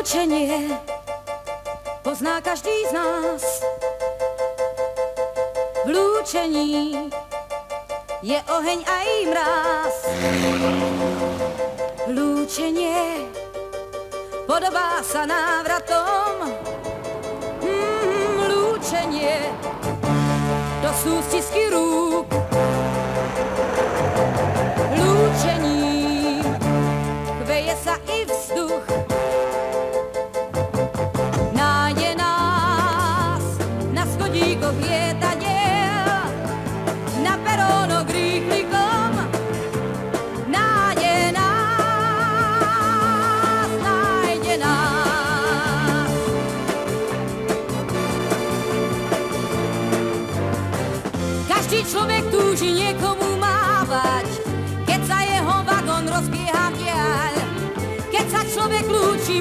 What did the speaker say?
Lúčenie pozná každý z nás. V lúčení je oheň aj mráz. Lúčenie podobá sa návratom. Lúčenie to sú stisky rúk. Lúčením chveje sa i vzduch. Nájde nás na schodíkoch lietadiel, na perónoch rýchlikom. Nájde nás, nájde nás. Každý človek túži niekomu mávať, keď sa jeho vagón rozbieha v diaľ. Keď sa človek lúči